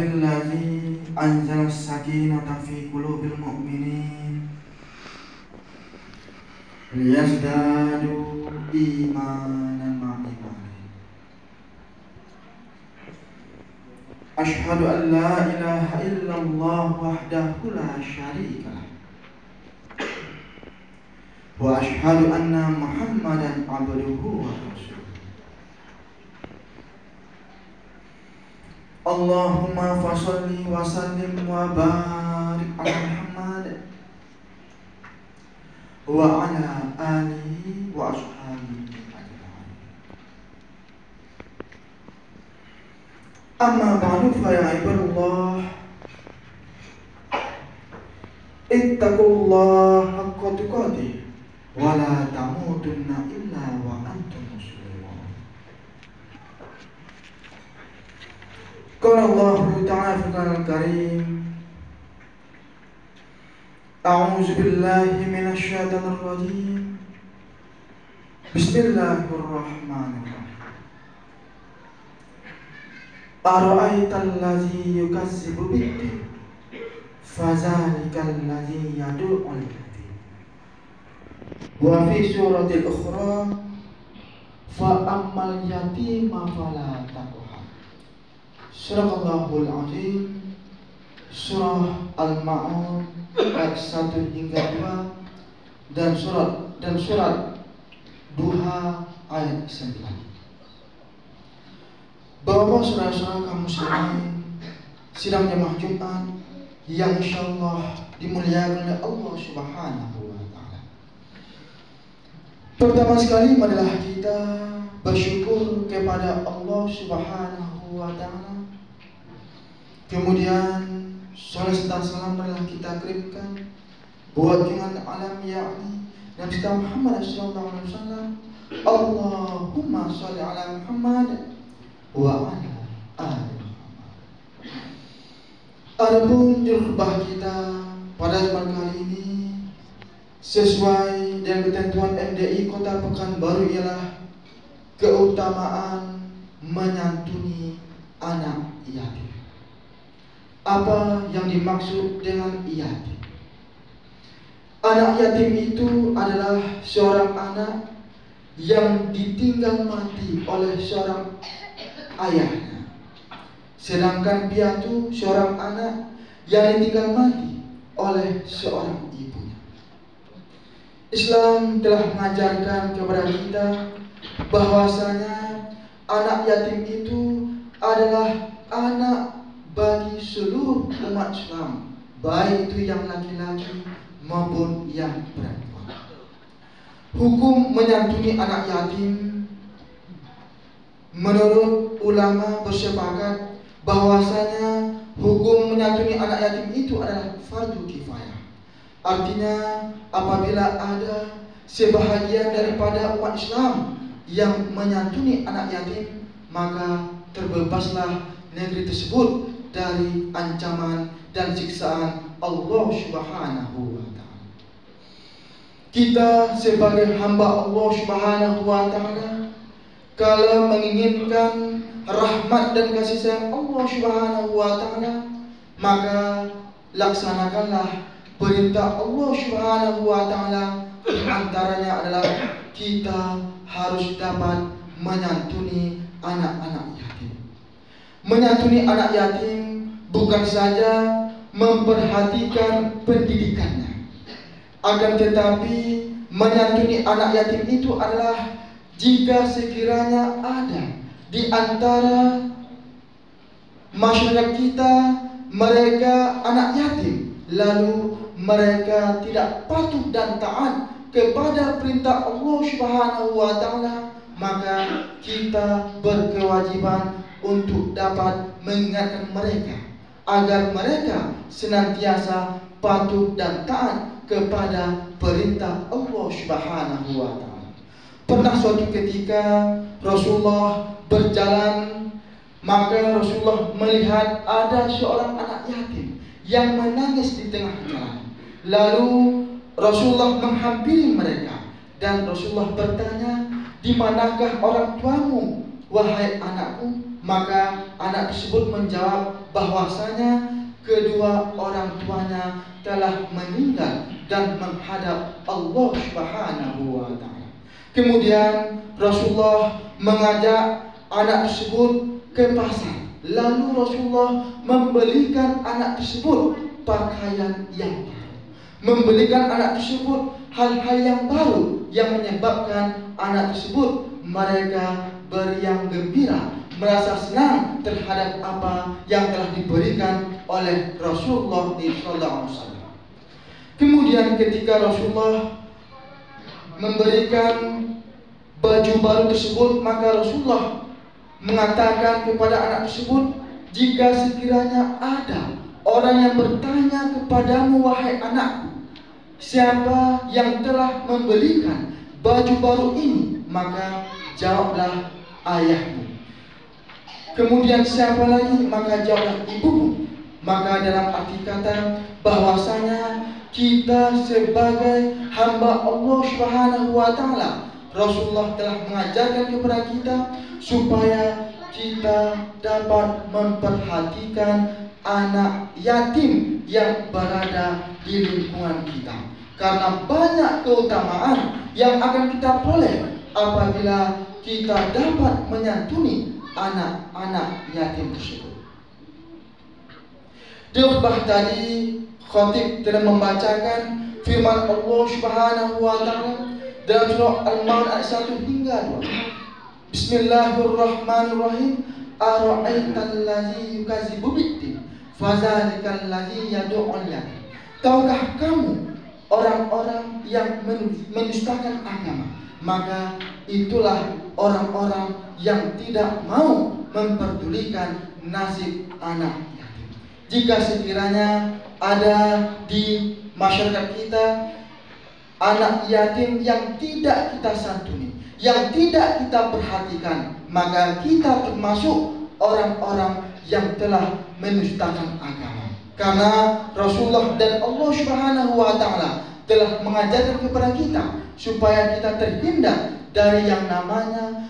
الذي أنزل السكينة في قلوب المؤمنين ليزدادوا إيمانا مع إيمانهم. أشهد أن لا إله إلا الله وحده لا شريك له وأشهد أن محمدا عبده ورسوله. اللهم فصل وسلم وبارك على محمد وعلى آله وأصحابه أجمعين. أما بعد فيا عباد الله اتقوا الله حق تقاته ولا تموتن إلا وأنتم مسلمون. قال الله تعالى في القرآن الكريم: أعوذ بالله من الشيطان الرجيم. بسم الله الرحمن الرحيم. أرأيت الذي يكذب بالدين فذلك الذي يدعو اليتيم. وفي سورة الأخرى: فأما اليتيم فلا تقهر. Surahul Azim, Surah Al-Ma'un ayat 1 hingga 2 dan surat Duha ayat 9. Bapak saudara-saudara kaum muslimin sidang jamaah Jumat yang insyaallah dimuliakan oleh Allah Subhanahu wa taala. Pertama sekali marilah kita bersyukur kepada Allah Subhanahu wa taala. Kemudian salat serta salam marilah kita kirimkan buat junjungan alam yakni Nabi Muhammad sallallahu alaihi wasallam. Allahumma shalli ala Muhammad wa ala ali Muhammad. Adapun khutbah kita pada zaman kali ini sesuai dengan ketentuan MDI Kota Pekanbaru ialah keutamaan menyantuni anak yatim. Apa yang dimaksud dengan yatim? Anak yatim itu adalah seorang anak yang ditinggal mati oleh seorang ayahnya. Sedangkan piatu seorang anak yang ditinggal mati oleh seorang ibunya. Islam telah mengajarkan kepada kita bahwasanya anak yatim itu adalah anak bagi seluruh umat Islam, baik itu yang laki-laki maupun yang perempuan. Hukum menyantuni anak yatim menurut ulama bersepakat bahwasanya hukum menyantuni anak yatim itu adalah fardu kifayah. Artinya apabila ada sebahagian daripada umat Islam yang menyantuni anak yatim, maka terbebaslah negeri tersebut dari ancaman dan siksaan Allah Subhanahu wa taala. Kita sebagai hamba Allah Subhanahu wa taala kalau menginginkan rahmat dan kasih sayang Allah Subhanahu wa taala, maka laksanakanlah perintah Allah Subhanahu wa taala. Di antaranya adalah kita harus dapat menyantuni anak-anak yatim. Menyantuni anak yatim bukan saja memperhatikan pendidikannya, akan tetapi menyantuni anak yatim itu adalah jika sekiranya ada di antara masyarakat kita mereka anak yatim, lalu mereka tidak patuh dan taat kepada perintah Allah Subhanahu wa taala, maka kita berkewajiban untuk dapat mengingatkan mereka agar mereka senantiasa patuh dan taat kepada perintah Allah Subhanahu wa taala. Pernah suatu ketika Rasulullah berjalan, maka Rasulullah melihat ada seorang anak yatim yang menangis di tengah jalan. Lalu Rasulullah menghampiri mereka dan Rasulullah bertanya, "Di manakah orang tuamu, wahai anakku?" Maka anak tersebut menjawab bahwasanya kedua orang tuanya telah meninggal dan menghadap Allah Subhanahu wa taala. Kemudian Rasulullah mengajak anak tersebut ke pasar. Lalu Rasulullah membelikan anak tersebut pakaian yang baru, membelikan anak tersebut hal-hal yang baru yang menyebabkan anak tersebut mereka beriang gembira, merasa senang terhadap apa yang telah diberikan oleh Rasulullah SAW. Kemudian ketika Rasulullah memberikan baju baru tersebut, maka Rasulullah mengatakan kepada anak tersebut, jika sekiranya ada orang yang bertanya kepadamu, wahai anakku, siapa yang telah membelikan baju baru ini, maka jawablah ayahmu. Kemudian siapa lagi, maka jawablah ibumu. Maka dalam arti kata bahwasanya kita sebagai hamba Allah Subhanahu wa taala, Rasulullah telah mengajarkan kepada kita supaya kita dapat memperhatikan anak yatim yang berada di lingkungan kita. Karena banyak keutamaan yang akan kita peroleh apabila kita dapat menyantuni anak-anak yatim tersebut. Di khutbah tadi, khatib telah membacakan firman Allah Subhanahu wa taala dalam surah Al-Maun ayat 1 hingga 2. Bismillahirrahmanirrahim. Ara'aital ladzi yukadzibu bid-din, fadzalikal ladzi yad'ul yatim. Tahukah kamu orang-orang yang mendustakan agama? Maka itulah orang-orang yang tidak mau memperdulikan nasib anak yatim. Jika sekiranya ada di masyarakat kita anak yatim yang tidak kita santuni, yang tidak kita perhatikan, maka kita termasuk orang-orang yang telah mendustakan agama. Karena Rasulullah dan Allah Subhanahu wa taala telah mengajarkan kepada kita supaya kita terhindar dari yang namanya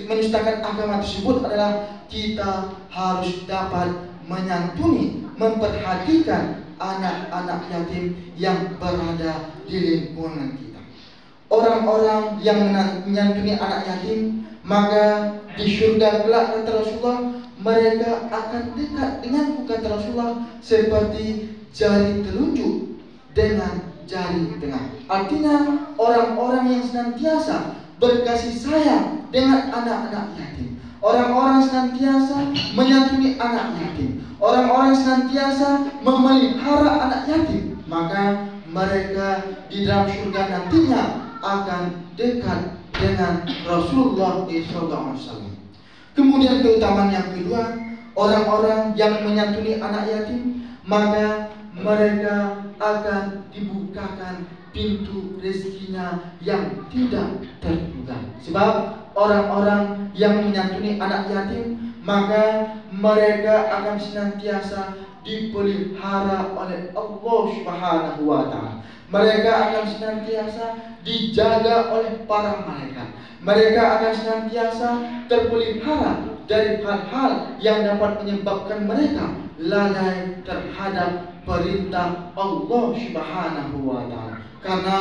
mendustakan agama tersebut adalah kita harus dapat menyantuni, memperhatikan anak-anak yatim yang berada di lingkungan kita. Orang-orang yang menyantuni anak yatim, maka di surga kelak, kata Rasulullah, mereka akan dekat denganku, kata Rasulullah, seperti jari telunjuk dengan jari tengah. Artinya orang-orang yang senantiasa berkasih sayang dengan anak-anak yatim, orang-orang senantiasa menyantuni anak yatim, orang-orang senantiasa memelihara anak yatim, maka mereka di dalam surga nantinya akan dekat dengan Rasulullah SAW. Kemudian keutamaan yang kedua, orang-orang yang menyantuni anak yatim, maka mereka akan dibukakan pintu rezekinya yang tidak terduga. Sebab orang-orang yang menyantuni anak yatim, maka mereka akan senantiasa dipelihara oleh Allah Subhanahu wa taala. Mereka akan senantiasa dijaga oleh para malaikat. Mereka akan senantiasa terpelihara dari hal-hal yang dapat menyebabkan mereka lalai terhadap perintah Allah Subhanahu wa taala. Karena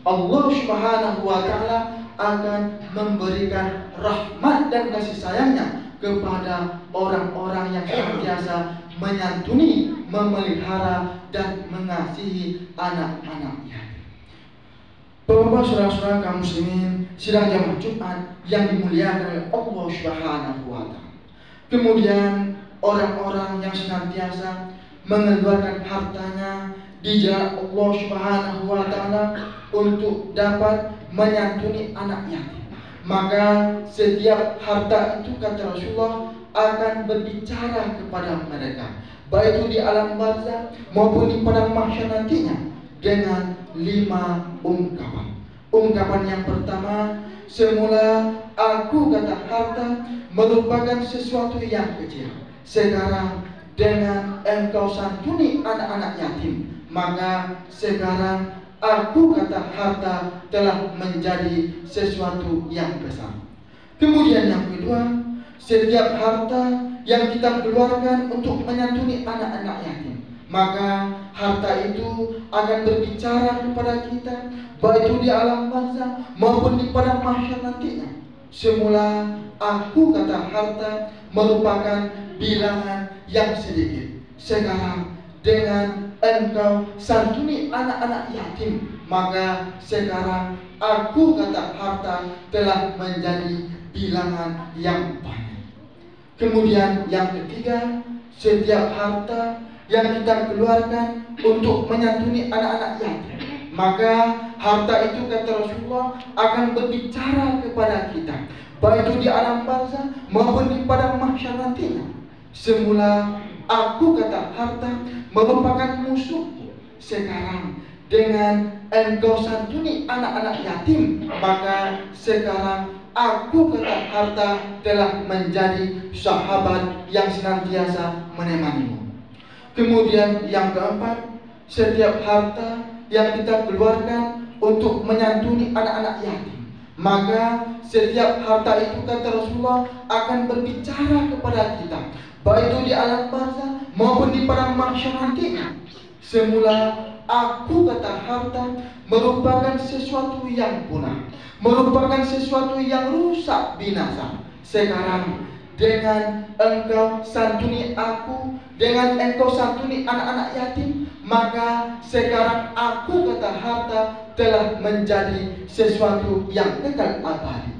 Allah Subhanahu wa taala akan memberikan rahmat dan kasih sayangnya kepada orang-orang yang senantiasa menyantuni, memelihara dan mengasihi anak-anak yatim. Bapak-bapak, saudara-saudara kaum muslimin sidang jamaah Jumat yang dimuliakan oleh Allah Subhanahu wa taala. Kemudian orang-orang yang senantiasa mengeluarkan hartanya di jalan Allah Subhanahu wa taala untuk dapat menyantuni anak yatim, maka setiap harta itu, kata Rasulullah, akan berbicara kepada mereka, baik itu di alam barzah maupun di padang mahsyar nantinya, dengan 5 ungkapan. Ungkapan yang pertama, semula aku, kata harta, merupakan sesuatu yang kecil. Sekarang dengan engkau santuni anak-anak yatim, maka sekarang aku, kata harta, telah menjadi sesuatu yang besar. Kemudian yang kedua, setiap harta yang kita keluarkan untuk menyantuni anak-anak yatim, maka harta itu akan berbicara kepada kita, baik itu di alam barzah maupun di padang mahsyar nantinya. Semula aku, kata harta, merupakan bilangan yang sedikit. Sekarang dengan engkau santuni anak-anak yatim, maka sekarang aku, kata harta, telah menjadi bilangan yang banyak. Kemudian yang ketiga, setiap harta yang kita keluarkan untuk menyantuni anak-anak yatim, maka harta itu, kata Rasulullah, akan berbicara kepada kita, baik itu di alam barzah maupun di padang mahsyar nantinya. Semula aku, kata harta, merupakan musuhku. Sekarang dengan engkau santuni anak-anak yatim, maka sekarang aku, kata harta, telah menjadi sahabat yang senantiasa menemanimu. Kemudian yang keempat, setiap harta yang kita keluarkan untuk menyantuni anak-anak yatim, maka setiap harta itu, kata Rasulullah, akan berbicara kepada kita, baik itu di alam barzah maupun di padang mahsyar nantinya. Semula aku, kata harta, merupakan sesuatu yang punah, merupakan sesuatu yang rusak binasa. Sekarang dengan engkau santuni aku, dengan engkau santuni anak-anak yatim, maka sekarang aku, kata harta, telah menjadi sesuatu yang kekal abadi.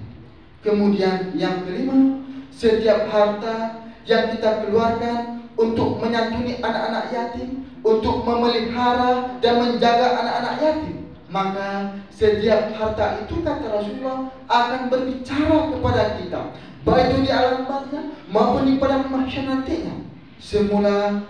Kemudian yang kelima, setiap harta yang kita keluarkan untuk menyantuni anak-anak yatim, untuk memelihara dan menjaga anak-anak yatim, maka setiap harta itu, kata Rasulullah, akan berbicara kepada kita, baik itu di alam barzah maupun di padang mahsyar nantinya. Semula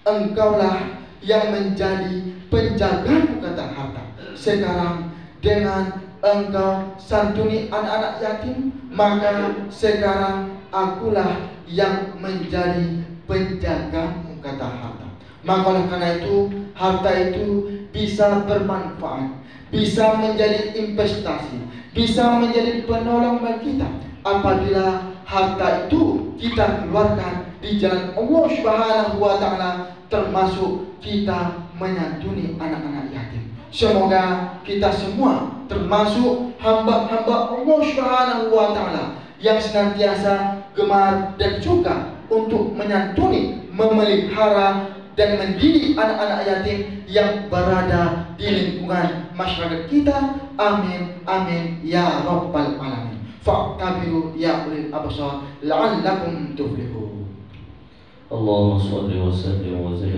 engkaulah yang menjadi penjagaku, kata harta. Sekarang dengan engkau santuni anak-anak yatim, maka sekarang akulah yang menjadi penjagamu, kata harta. Maka oleh karena itu, harta itu bisa bermanfaat, bisa menjadi investasi, bisa menjadi penolong bagi kita apabila harta itu kita keluarkan di jalan Allah Subhanahu wa Ta'ala, termasuk kita menyantuni anak-anak yatim. Semoga kita semua termasuk hamba-hamba Allah Subhanahu wa Ta'ala yang senantiasa gemar dan suka untuk menyantuni, memelihara dan mendidik anak-anak yatim yang berada di lingkungan masyarakat kita. Amin amin ya rabbal alamin. Fa'tabiru ya ulil absar la'allakum tuflihun. اللهم صل وسلم وزد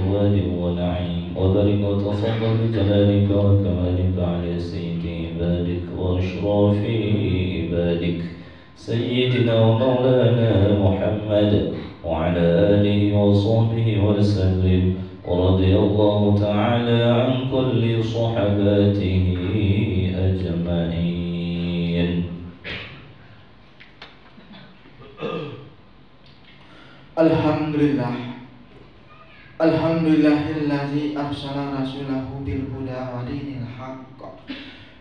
ونعيم وبارك وتفضل بجلالك وكمالك على سيد عبادك واشراف عبادك سيدنا ومولانا محمد وعلى آله وصحبه وسلم ورضي الله تعالى عن كل صحباته أجمعين. Alhamdulillah, Alhamdulillahilladzi arsala rasulahu bil huda wa dinil haqq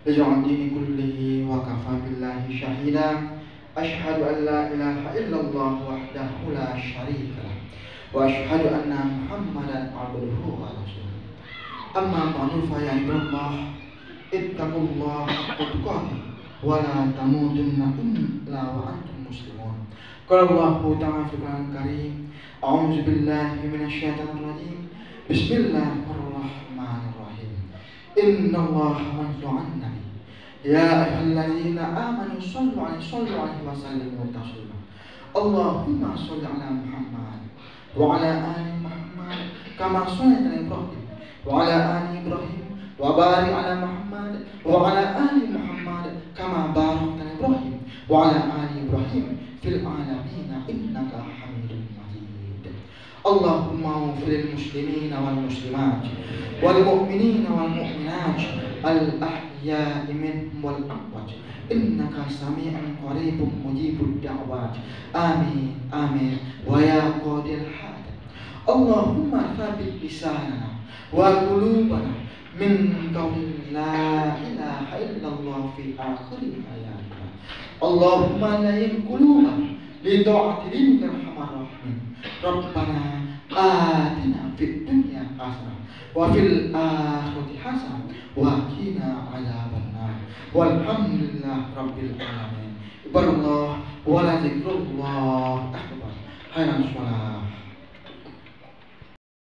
bij'al dini kullihi wa kafa billahi syahida. Asyhadu an la ilaha illallah wahdahu la syarika lah wa asyhadu anna Muhammadan abduhu wa rasuluh. Amma ba'du, fa ya ibadallah, ittaqullaha haqqa tuqatih wa la tamutunna illa wa antum muslimun. Qala Allahu ta'ala fil Qur'anil Karim, a'udzu billahi minasyaitonir rajim. Bismillahirrahmanirrahim. Innallaha wa nabi ya ayyuhalladzina amanu sallu 'alaihi wa sallimu taslima. Allahumma shalli 'ala Muhammad wa 'ala ali Muhammad kama shallaita 'ala Ibrahim wa 'ala ali Ibrahim wa barik 'ala Muhammad wa 'ala ali Muhammad kama barakta 'ala Ibrahim wa 'ala ali Ibrahim fil alamin innaka Hamidum Majid. Allahumma ighfir lil muslimina wal muslimat wal mu'minina wal mu'minat al ahya'i minhum wal amwat innaka sami'un qaribun mujibud da'wat. Amin amin wa ya qadil hajat. Allahumma thabbit lisanana wa qulubana min qawli la ilaha illallah fi akhir hayatina. Allahumma layyin qulubana li ta'ati dinka arhamar rahimin. Rabbana atina fid dunya hasanah wa fil akhirati hasanah wa qina adzabannar. Walhamdulillahi rabbil alamin. Ibarallah wa la zikrullah akbar. Hayran sholat.